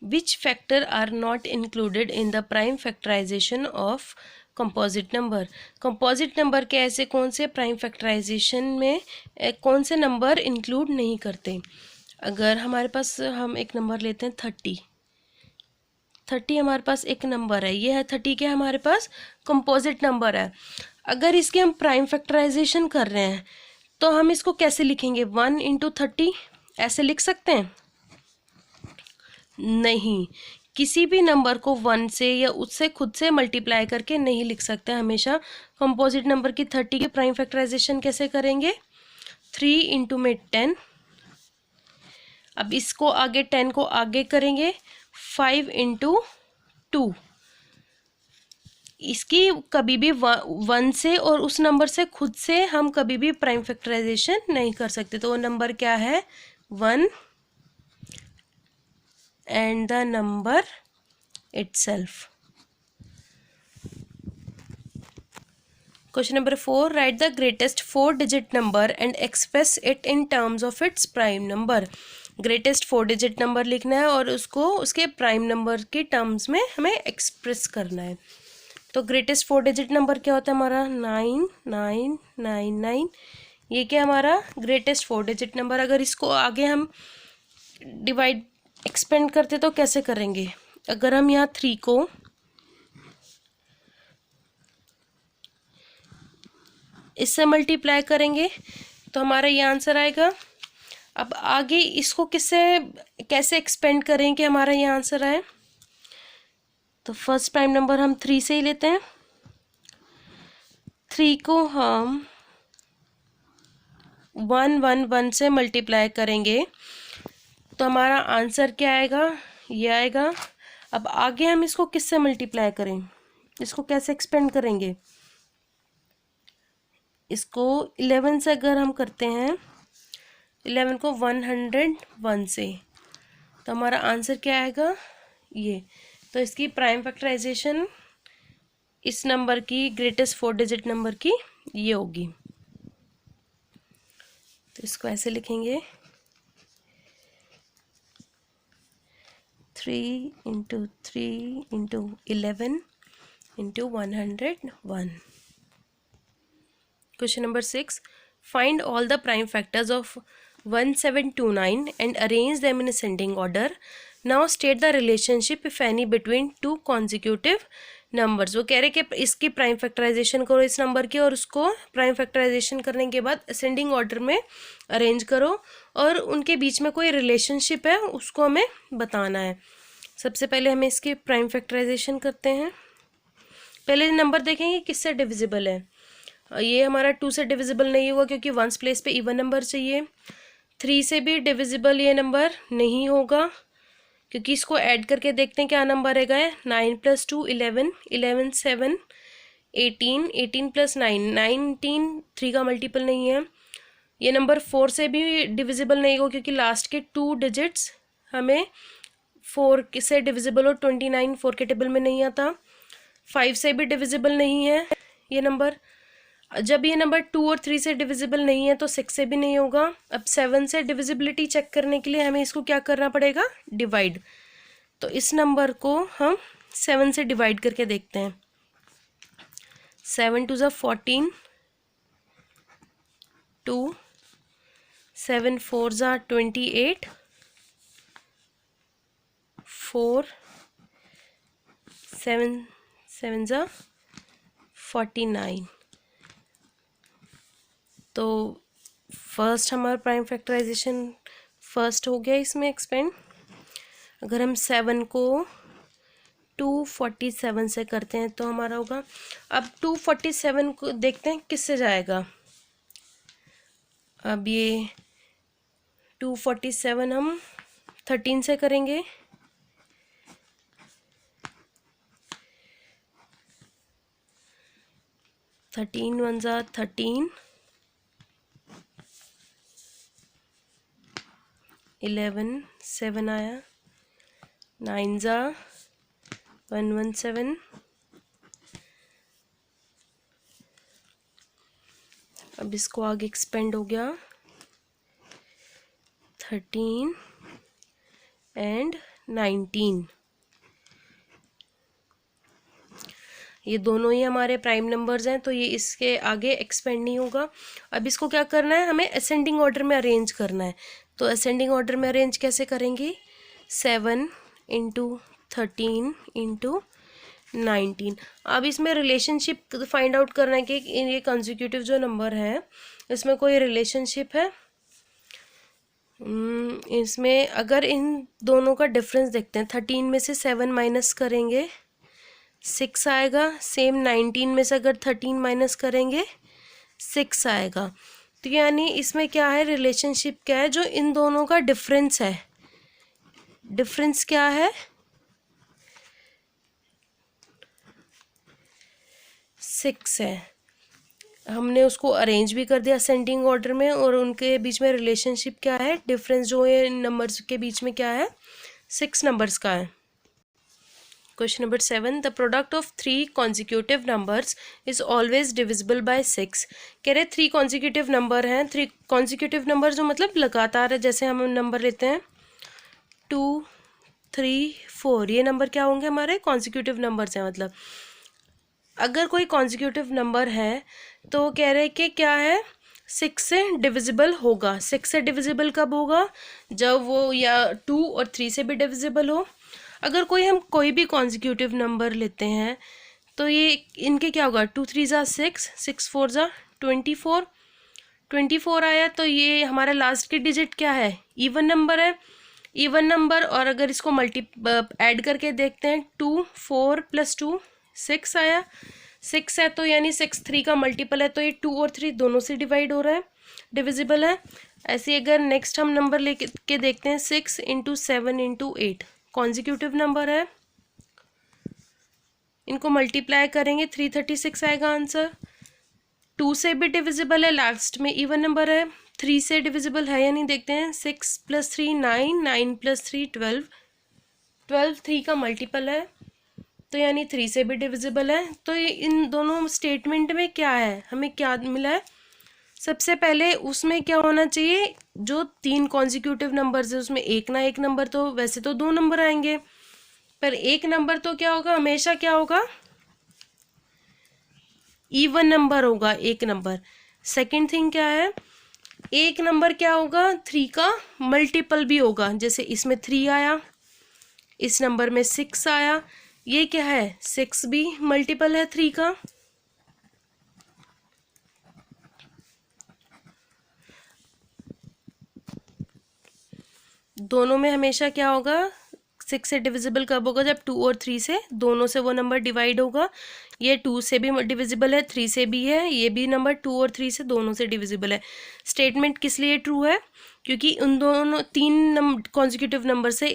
Which factor are not included in the prime factorization of composite number. Composite number के ऐसे कौन से prime factorisation में कौन से नंबर इंक्लूड नहीं करते। अगर हमारे पास हम एक नंबर लेते हैं 30 हमारे पास एक नंबर है, ये है 30 के हमारे पास कंपोजिट नंबर है। अगर इसके हम प्राइम फैक्टराइजेशन कर रहे हैं तो हम इसको कैसे लिखेंगे, 1 इंटू 30 ऐसे लिख सकते हैं? नहीं, किसी भी नंबर को 1 से या उससे खुद से मल्टीप्लाई करके नहीं लिख सकते। हमेशा कंपोजिट नंबर की 30 के प्राइम फैक्टराइजेशन कैसे करेंगे, 3 इंटू में 10, अब इसको आगे 10 को आगे करेंगे 5 इंटू 2। इसकी कभी भी 1 से और उस नंबर से खुद से हम कभी भी प्राइम फैक्टराइजेशन नहीं कर सकते। तो वो नंबर क्या है, 1 and the number itself. Question number 4. Write the greatest 4-digit number and express it in terms of its prime number. Greatest 4-digit number लिखना है और उसको उसके प्राइम नंबर के टर्म्स में हमें एक्सप्रेस करना है। तो ग्रेटेस्ट 4-digit नंबर क्या होता है हमारा, 9999। ये क्या हमारा ग्रेटेस्ट 4-digit नंबर। अगर इसको आगे हम डिवाइड एक्सपेंड करते तो कैसे करेंगे, अगर हम यहाँ 3 को इससे मल्टीप्लाई करेंगे तो हमारा ये आंसर आएगा। अब आगे इसको कैसे एक्सपेंड करें कि हमारा ये आंसर आए, तो फर्स्ट प्राइम नंबर हम 3 से ही लेते हैं। 3 को हम 111 से मल्टीप्लाई करेंगे तो हमारा आंसर क्या आएगा, ये आएगा। अब आगे हम इसको किससे मल्टीप्लाई करें, इसको कैसे एक्सपेंड करेंगे, इसको 11 से अगर हम करते हैं, 11 को 101 से, तो हमारा आंसर क्या आएगा, ये। तो इसकी प्राइम फैक्टराइजेशन इस नंबर की, ग्रेटेस्ट 4-digit नंबर की ये होगी। तो इसको ऐसे लिखेंगे, 3 into 3 into 11 into 101। Question number 6. Find all the prime factors of 1729 and arrange them in ascending order. Now state the relationship if any between two consecutive numbers. वो कह रहे कि इसकी प्राइम फैक्टराइजेशन करो इस नंबर की, और उसको प्राइम फैक्टराइजेशन करने के बाद असेंडिंग ऑर्डर में अरेंज करो और उनके बीच में कोई रिलेशनशिप है उसको हमें बताना है। सबसे पहले हमें इसकी प्राइम फैक्टराइजेशन करते हैं। पहले नंबर देखेंगे किससे डिविजिबल है। ये हमारा 2 से डिविजिबल नहीं होगा क्योंकि वंस प्लेस पे इवन नंबर चाहिए। 3 से भी डिविजिबल ये नंबर नहीं होगा क्योंकि इसको ऐड करके देखते हैं क्या नंबर रहेगा। 9 + 2 11, 11 7 18, 18 + 9 19, 3 का मल्टीपल नहीं है। ये नंबर 4 से भी डिविजिबल नहीं होगा क्योंकि लास्ट के 2 डिजिट्स हमें 4 से डिविजिबल हो, 29 4 के टेबल में नहीं आता। 5 से भी डिविजिबल नहीं है ये नंबर। जब ये नंबर 2 और 3 से डिविजिबल नहीं है तो 6 से भी नहीं होगा। अब 7 से डिविजिबिलिटी चेक करने के लिए हमें इसको क्या करना पड़ेगा, डिवाइड। तो इस नंबर को हम 7 से डिवाइड करके देखते हैं। 7 2 ज़ा 14, 2 7 4 ज़ा 28, 4 7 7 ज़ा 49। तो फर्स्ट हमारा प्राइम फैक्टराइजेशन फर्स्ट हो गया इसमें एक्सपेंड। अगर हम 7 को 247 से करते हैं तो हमारा होगा। अब 247 को देखते हैं किससे जाएगा। अब ये 247 हम 13 से करेंगे। 13 1 ज़ा 13, 11 7 आया, 9 ज़ा 117, अब इसको आगे एक्सपेंड हो गया 13 एंड 19। ये दोनों ही हमारे प्राइम नंबर्स हैं, तो ये इसके आगे एक्सपेंड नहीं होगा। अब इसको क्या करना है, हमें असेंडिंग ऑर्डर में अरेंज करना है। तो असेंडिंग ऑर्डर में अरेंज कैसे करेंगे, 7 इंटू 13 इंटू 19। अब इसमें रिलेशनशिप फाइंड आउट करना है कि ये कंसेक्यूटिव जो नंबर है इसमें कोई रिलेशनशिप है। इसमें अगर इन दोनों का डिफरेंस देखते हैं, 13 में से 7 माइनस करेंगे 6 आएगा। सेम 19 में से अगर 13 माइनस करेंगे 6 आएगा। तो यानी इसमें क्या है, रिलेशनशिप क्या है, जो इन दोनों का डिफरेंस है। डिफरेंस क्या है, 6 है। हमने उसको अरेंज भी कर दिया असेंडिंग ऑर्डर में, और उनके बीच में रिलेशनशिप क्या है, डिफरेंस जो है नंबर्स के बीच में क्या है, 6 नंबर्स का है। Question number 7, the product of 3 consecutive numbers is always divisible by 6। कह रहे 3 कॉन्जिक्यूटिव नंबर हैं। 3 कॉन्जिक्यूटिव नंबर जो मतलब लगातार है, जैसे हम नंबर लेते हैं 2 3 4, ये नंबर क्या होंगे, हमारे कॉन्जिक्यूटिव नंबर्स हैं। मतलब अगर कोई कॉन्जिक्यूटिव नंबर है तो कह रहे कि क्या है, 6 से डिविजिबल होगा। 6 से डिविजिबल कब होगा, जब वो या 2 और 3 से भी डिविजिबल हो। अगर हम कोई भी कॉन्जिक्यूटिव नंबर लेते हैं तो ये इनके क्या होगा, 2 3 ज़ा 6, 6 4 ज़ा 24, 24 आया। तो ये हमारा लास्ट की डिजिट क्या है, इवन नंबर है। इवन नंबर, और अगर इसको ऐड करके देखते हैं, 2 4 + 2 6 आया। 6 है तो यानी 6 3 का मल्टीपल है, तो ये 2 और 3 दोनों से डिवाइड हो रहा है, डिविजिबल है। ऐसे अगर नेक्स्ट हम नंबर लेके देखते हैं, 6 इंटू 7 इंटू 8 कॉन्जिक्यूटिव नंबर है। इनको मल्टीप्लाई करेंगे 336 आएगा आंसर। 2 से भी डिविजिबल है, लास्ट में इवन नंबर है। 3 से डिविजिबल है या नहीं देखते हैं, 6 + 3 9, 9 + 3 12, 12 3 का मल्टीपल है, तो यानी 3 से भी डिविजिबल है। तो ये इन दोनों स्टेटमेंट में क्या है, हमें क्या मिला है, सबसे पहले उसमें क्या होना चाहिए, जो 3 कॉन्जिक्यूटिव नंबर्स है उसमें एक ना एक नंबर, तो वैसे तो 2 नंबर आएंगे, पर एक नंबर तो क्या होगा, हमेशा क्या होगा, इवन नंबर होगा एक नंबर। सेकंड थिंग क्या है, एक नंबर क्या होगा, 3 का मल्टीपल भी होगा। जैसे इसमें 3 आया, इस नंबर में 6 आया, ये क्या है, 6 भी मल्टीपल है 3 का। दोनों में हमेशा क्या होगा, 6 से डिविजिबल कब होगा, जब 2 और 3 से दोनों से वो नंबर डिवाइड होगा। ये 2 से भी डिविजिबल है, 3 से भी है, ये भी नंबर 2 और 3 से दोनों से डिविजिबल है। स्टेटमेंट किस लिए ट्रू है, क्योंकि उन दोनों 3 कॉन्जिक्यूटिव नंबर से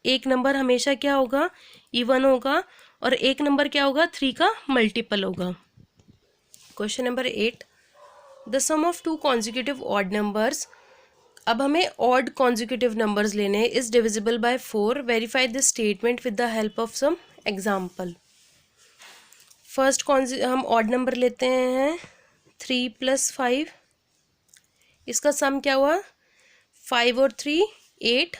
एक नंबर हमेशा क्या होगा, इवन होगा, और एक नंबर क्या होगा, 3 का मल्टीपल होगा। Question number 8, the sum of 2 consecutive odd numbers. अब हमें ऑड कॉन्जिक्यूटिव नंबर्स लेने हैं, is divisible by 4। Verify this statement with the help of some example. First हम ऑड नंबर लेते हैं 3 + 5, इसका सम क्या हुआ, 5 और 3 8,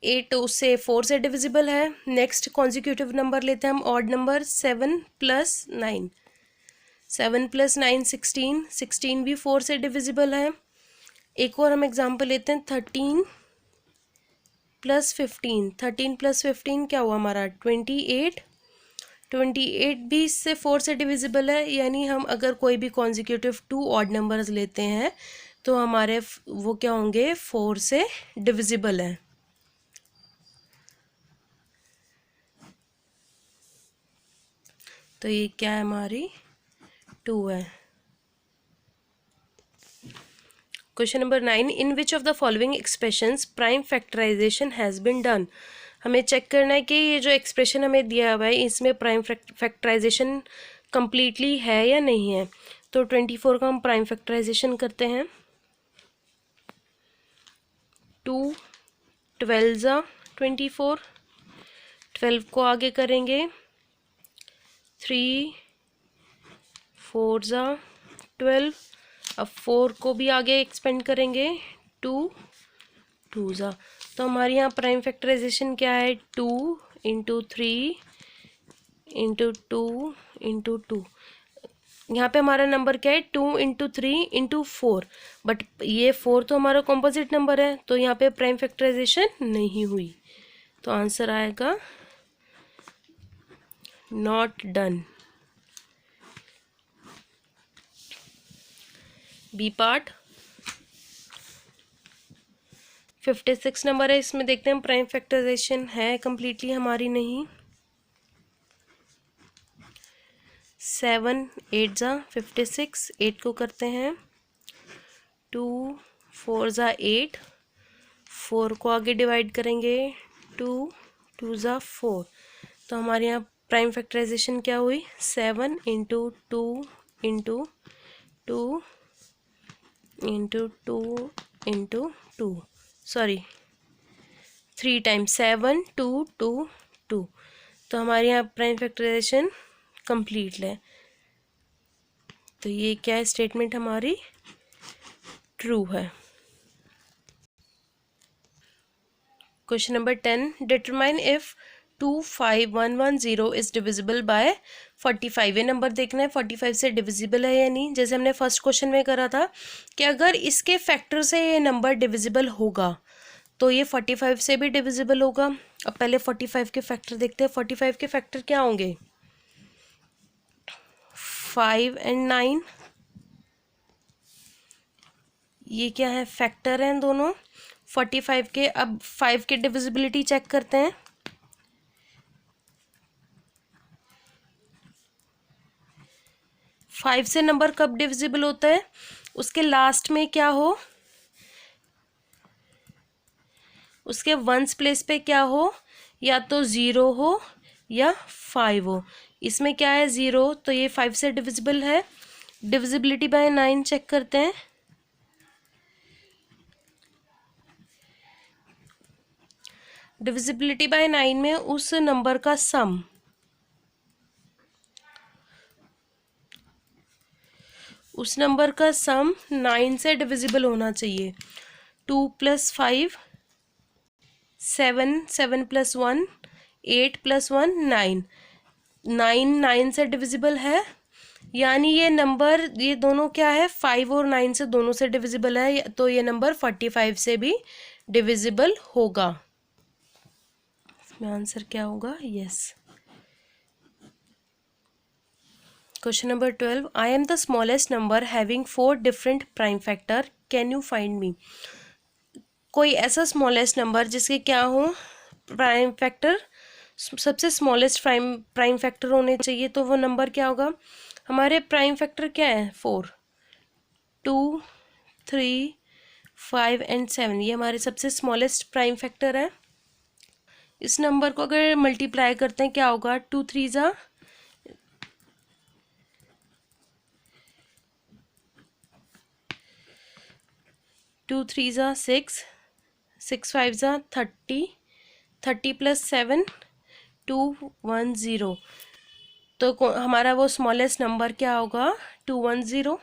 8 उससे 4 से डिविजिबल है। नेक्स्ट कॉन्जिक्यूटिव नंबर लेते हैं हम ऑड नंबर 7 + 9, 7 + 9 16, 16 भी 4 से डिविजिबल है। एक और हम एग्जाम्पल लेते हैं 13 + 15, 13 + 15 क्या हुआ हमारा, 28, 28 भी इससे 4 से डिविजिबल है। यानी हम अगर कोई भी कॉन्जिक्यूटिव 2 ऑड नंबर्स लेते हैं तो हमारे वो क्या होंगे, 4 से डिविजिबल है। तो ये क्या है, हमारी 2 है। Question number 9, in which of the following expressions prime factorization has been done. हमें चेक करना है कि ये जो एक्सप्रेशन हमें दिया हुआ है इसमें प्राइम फैक्टराइजेशन कम्प्लीटली है या नहीं है। तो 24 का हम प्राइम फैक्टराइजेशन करते हैं, 2 12 ज़ा 24, 12 को आगे करेंगे, 3 4 ज़ा 12, अब 4 को भी आगे एक्सपेंड करेंगे, 2 2 ज़ा तो हमारे यहाँ प्राइम फैक्टराइजेशन क्या है, 2 इंटू 3 इंटू 2 इंटू 2। यहाँ पे हमारा नंबर क्या है, 2 इंटू 3 इंटू 4, बट ये 4 तो हमारा कॉम्पोजिट नंबर है, तो यहाँ पे प्राइम फैक्टराइजेशन नहीं हुई, तो आंसर आएगा not done. B part 56 number है, इसमें देखते हैं प्राइम फैक्टराइजेशन है कम्प्लीटली हमारी नहीं। 7 8 ज़ा 56, 8 को करते हैं 2 4 ज़ा 8, 4 को आगे डिवाइड करेंगे 2 2 ज़ा 4, तो हमारे यहाँ प्राइम फैक्टराइजेशन क्या हुई, 7 into 2 into 2 into 2 into 2, sorry 3 times 7 2 2 2, तो हमारे यहाँ प्राइम फैक्टराइजेशन कंप्लीट है, तो ये क्या है, स्टेटमेंट हमारी ट्रू है। Question number 10, determine if 25110 is divisible bye 45। ये नंबर देखना है 45 से डिविजिबल है या नहीं। जैसे हमने फर्स्ट क्वेश्चन में करा था कि अगर इसके फैक्टर से ये नंबर डिविजिबल होगा तो ये 45 से भी डिविजिबल होगा। अब पहले 45 के फैक्टर देखते हैं। 45 के फैक्टर क्या होंगे, 5 एंड 9, ये क्या है, फैक्टर हैं दोनों 45 के। अब 5 के डिविजिबिलिटी चेक करते हैं। फाइव से नंबर कब डिविजिबल होता है, उसके लास्ट में क्या हो, उसके वंस प्लेस पे क्या हो, या तो 0 हो या 5 हो। इसमें क्या है 0, तो ये 5 से डिविजिबल है। डिविजिबिलिटी बाय 9 चेक करते हैं। डिविजिबिलिटी बाय 9 में उस नंबर का सम, उस नंबर का सम 9 से डिविजिबल होना चाहिए। 2 + 5 7, 7 + 1 8 + 1 9, 9 9 से डिविजिबल है, यानी ये नंबर, ये दोनों क्या है, 5 और 9 से दोनों से डिविजिबल है, तो ये नंबर 45 से भी डिविजिबल होगा। इसमें आंसर क्या होगा, yes. Question number 12, I am the smallest number having 4 different prime factor, can you find me. कोई ऐसा स्मॉलेस्ट नंबर जिसके क्या हो, प्राइम फैक्टर सबसे स्मॉलेस्ट प्राइम फैक्टर होने चाहिए, तो वो नंबर क्या होगा। हमारे प्राइम फैक्टर क्या है, 4 2 3 5 एंड 7, ये हमारे सबसे स्मॉलेस्ट प्राइम फैक्टर है। इस नंबर को अगर मल्टीप्लाई करते हैं क्या होगा, 2 3 ज़ा 2 3 ज़ा 6, 6 5 ज़ा 30, 30 + 7 210, तो हमारा वो स्मॉलेस्ट नंबर क्या होगा, 210।